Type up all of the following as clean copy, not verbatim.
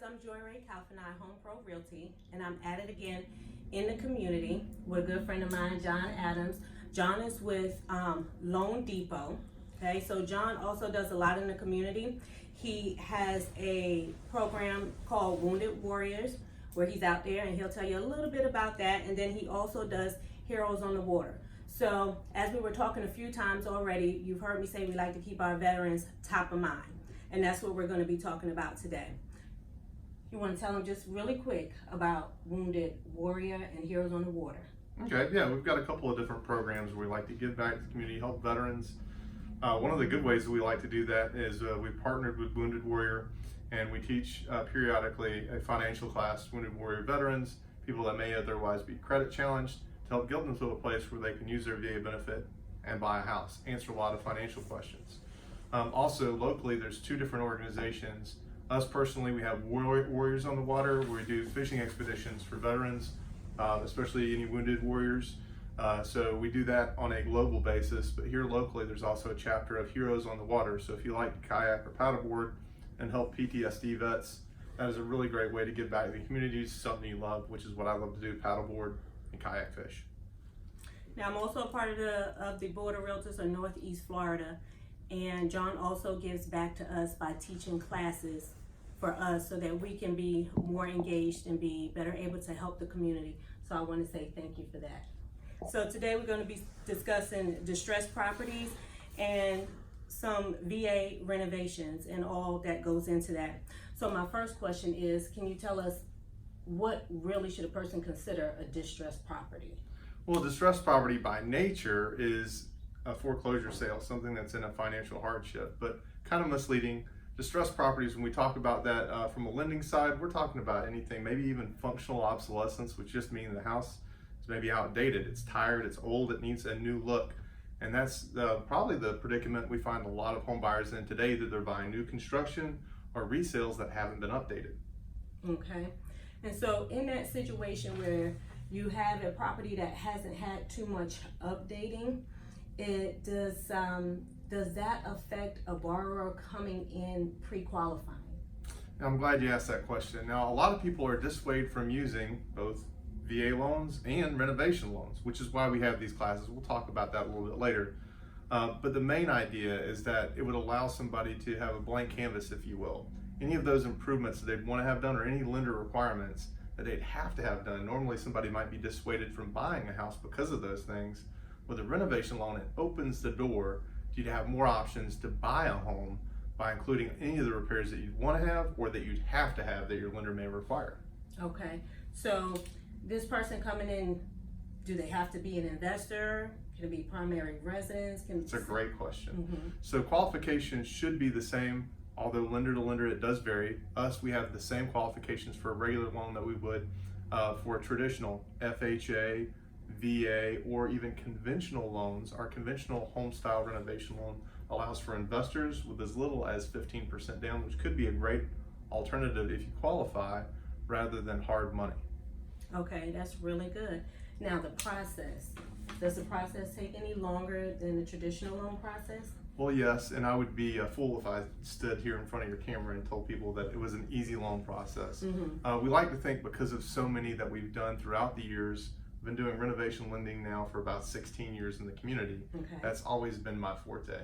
guys, I'm Joiray Home Pro Realty, and I'm at it again in the community with a good friend of mine, John Adams. John is with Loan Depot. Okay, so John also does a lot in the community. He has a program called Wounded Warriors, where he's out there and he'll tell you a little bit about that. And then he also does Heroes on the Water. So as we were talking a few times already, you've heard me say we like to keep our veterans top of mind. And that's what we're going to be talking about today. You want to tell them just really quick about Wounded Warrior and Heroes on the Water? Okay, yeah, we've got a couple of different programs where we like to give back to the community, help veterans. One of the good ways that we like to do that is we've partnered with Wounded Warrior, and we teach periodically a financial class to Wounded Warrior veterans, people that may otherwise be credit challenged, to help get them to a place where they can use their VA benefit and buy a house, answer a lot of financial questions. Also, locally, there's two different organizations. Us personally, we have Warriors on the Water, where we do fishing expeditions for veterans, especially any wounded warriors. So we do that on a global basis, but here locally, there's also a chapter of Heroes on the Water. So if you like to kayak or paddleboard and help PTSD vets, that is a really great way to give back to the community, something you love, which is what I love to do, paddleboard and kayak fish. Now, I'm also a part of the Board of Realtors of Northeast Florida, and John also gives back to us by teaching classes for us so that we can be more engaged and be better able to help the community. So I want to say thank you for that. So today we're going to be discussing distressed properties and some VA renovations and all that goes into that. So my first question is, can you tell us what really should a person consider a distressed property? Well, distressed property by nature is a foreclosure sale, something that's in a financial hardship, but kind of misleading. Distressed properties, when we talk about that from a lending side, we're talking about anything, maybe even functional obsolescence, which just means the house is maybe outdated, it's tired, it's old, it needs a new look. And that's probably the predicament we find a lot of home buyers in today, either they're buying new construction or resales that haven't been updated. Okay, and so in that situation where you have a property that hasn't had too much updating, it does that affect a borrower coming in pre-qualifying? I'm glad you asked that question. Now, a lot of people are dissuaded from using both VA loans and renovation loans, which is why we have these classes. We'll talk about that a little bit later. But the main idea is that it would allow somebody to have a blank canvas, if you will. Any of those improvements that they'd want to have done, or any lender requirements that they'd have to have done. Normally somebody might be dissuaded from buying a house because of those things. With a renovation loan, it opens the door for you to have more options to buy a home by including any of the repairs that you'd want to have or that you'd have to have that your lender may require. Okay, so this person coming in, do they have to be an investor? Can it be primary residence? It's a great question. So qualifications should be the same, although lender to lender it does vary. We have the same qualifications for a regular loan that we would for a traditional FHA, VA, or even conventional loans. Our conventional home style renovation loan allows for investors with as little as 15% down, which could be a great alternative if you qualify rather than hard money. Okay, that's really good. Now the process, does the process take any longer than the traditional loan process? Well, yes, and I would be a fool if I stood here in front of your camera and told people that it was an easy loan process. We like to think, because of so many that we've done throughout the years, been doing renovation lending now for about 16 years in the community. Okay. That's always been my forte.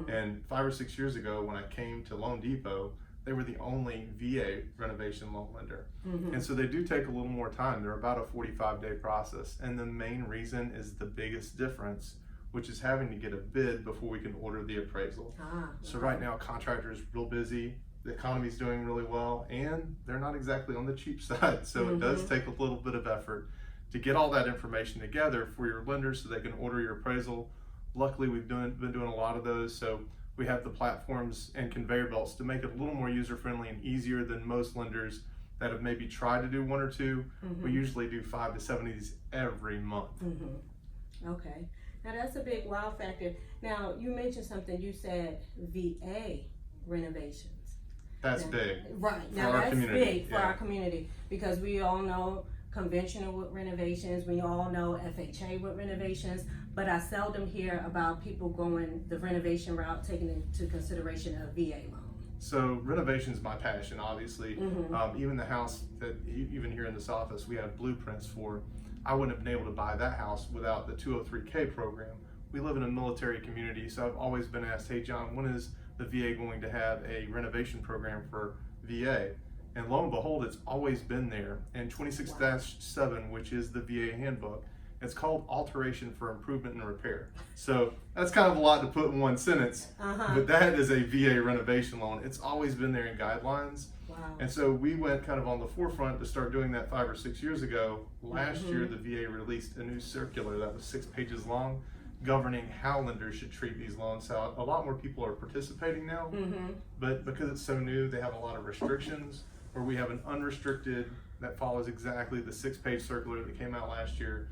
And 5 or 6 years ago when I came to Loan Depot, they were the only VA renovation loan lender. And so they do take a little more time. They're about a 45-day process. And the main reason is the biggest difference, which is having to get a bid before we can order the appraisal. So right now, contractors are real busy, the economy's doing really well, and they're not exactly on the cheap side. So it does take a little bit of effort to get all that information together for your lenders so they can order your appraisal. Luckily, we've been doing a lot of those, so we have the platforms and conveyor belts to make it a little more user-friendly and easier than most lenders that have maybe tried to do one or two. We usually do 5 to 7 of these every month. Okay, now that's a big wow factor. Now, you mentioned something, you said VA renovations. That's big. Right, now that's big for our community, because we all know conventional with renovations, we all know FHA with renovations, but I seldom hear about people going the renovation route, taking into consideration a VA loan. So renovation's my passion, obviously. Mm-hmm. Even the house that even here in this office we have blueprints for. I wouldn't have been able to buy that house without the 203K program. We live in a military community, so I've always been asked, hey John, when is the VA going to have a renovation program for VA? And lo and behold, it's always been there. And 26-7, which is the VA handbook, it's called Alteration for Improvement and Repair. So that's kind of a lot to put in one sentence, but that is a VA renovation loan. It's always been there in guidelines. Wow. And so we went kind of on the forefront to start doing that 5 or 6 years ago. Last year, the VA released a new circular that was 6 pages long, governing how lenders should treat these loans. So a lot more people are participating now, but because it's so new, they have a lot of restrictions, where we have an unrestricted that follows exactly the 6-page circular that came out last year.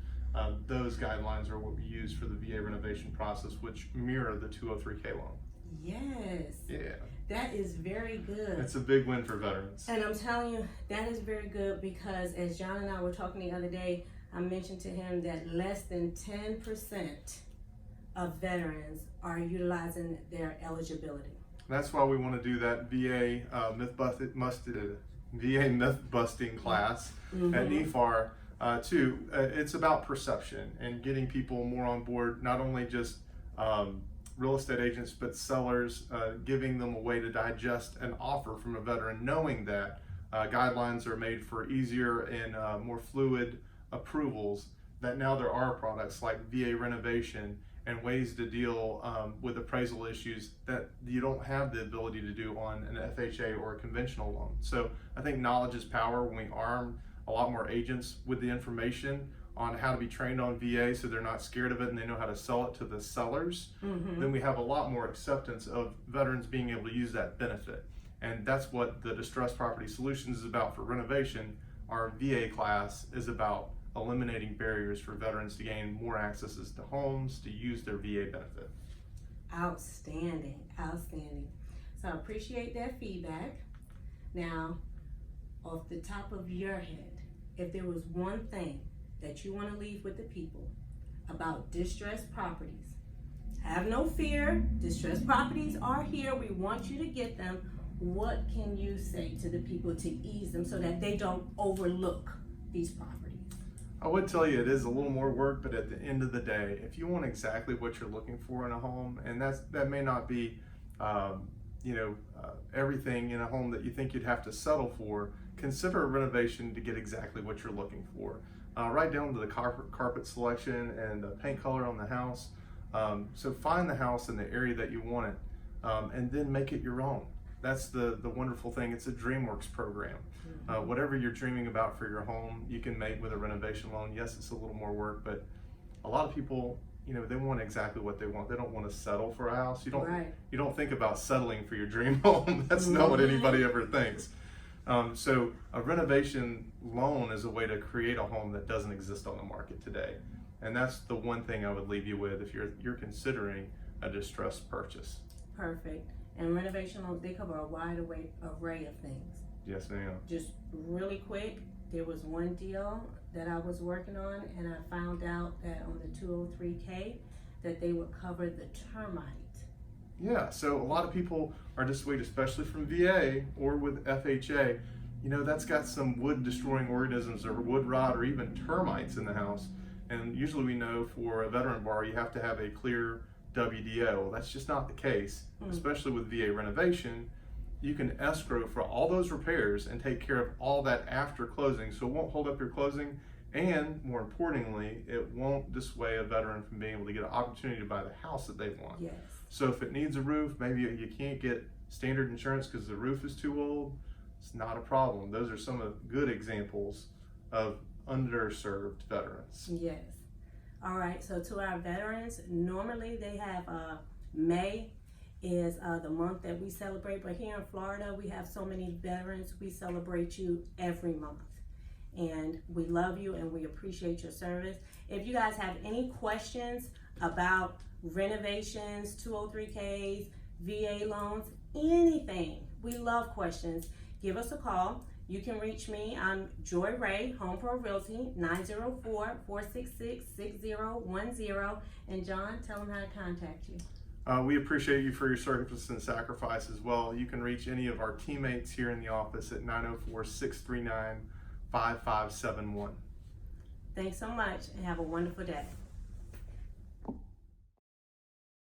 Those guidelines are what we use for the VA renovation process, which mirror the 203K loan. Yes. Yeah. That is very good. It's a big win for veterans. And I'm telling you, that is very good, because as John and I were talking the other day, I mentioned to him that less than 10% of veterans are utilizing their eligibility. That's why we want to do that VA myth busting class at NEFAR too. It's about perception and getting people more on board, not only just real estate agents, but sellers, giving them a way to digest an offer from a veteran, knowing that guidelines are made for easier and more fluid approvals, that now there are products like VA renovation and ways to deal with appraisal issues that you don't have the ability to do on an FHA or a conventional loan. So I think knowledge is power. When we arm a lot more agents with the information on how to be trained on VA, so they're not scared of it and they know how to sell it to the sellers, then we have a lot more acceptance of veterans being able to use that benefit. And that's what the Distressed Property Solutions is about for renovation. Our VA class is about eliminating barriers for veterans to gain more accesses to homes, to use their VA benefit. Outstanding, outstanding. So I appreciate that feedback. Now, off the top of your head, if there was one thing that you want to leave with the people about distressed properties, have no fear, distressed properties are here, we want you to get them. What can you say to the people to ease them so that they don't overlook these properties? I would tell you it is a little more work, but at the end of the day, if you want exactly what you're looking for in a home, and that may not be everything in a home that you think you'd have to settle for, consider a renovation to get exactly what you're looking for. Right down to the carpet selection and the paint color on the house. So find the house in the area that you want it, and then make it your own. That's the wonderful thing. It's a DreamWorks program. Whatever you're dreaming about for your home, you can make with a renovation loan. Yes, it's a little more work, but a lot of people, they want exactly what they want. They don't want to settle for a house. You don't think about settling for your dream home. That's not what anybody ever thinks. So a renovation loan is a way to create a home that doesn't exist on the market today. And that's the one thing I would leave you with if you're considering a distressed purchase. Perfect. And renovation loans, they cover a wide array of things. Yes, ma'am. Just really quick, there was one deal that I was working on, and I found out that on the 203K that they would cover the termite. Yeah, so a lot of people are dissuaded, especially from VA or with FHA. That's got some wood destroying organisms or wood rot or even termites in the house. And usually we know for a veteran borrower you have to have a clear WDO. Well, that's just not the case, especially with VA renovation. You can escrow for all those repairs and take care of all that after closing, so it won't hold up your closing, and more importantly, it won't dissuade a veteran from being able to get an opportunity to buy the house that they want. Yes. So if it needs a roof, maybe you can't get standard insurance because the roof is too old, it's not a problem. Those are some of good examples of underserved veterans. Yes. All right, so to our veterans, normally they have May is the month that we celebrate, but here in Florida, we have so many veterans, we celebrate you every month. And we love you and we appreciate your service. If you guys have any questions about renovations, 203Ks, VA loans, anything, we love questions, give us a call. You can reach me. I'm Joiray, Home Pro Realty, 904-466-6010. And John, tell them how to contact you. We appreciate you for your service and sacrifice as well. You can reach any of our teammates here in the office at 904-639-5571. Thanks so much and have a wonderful day.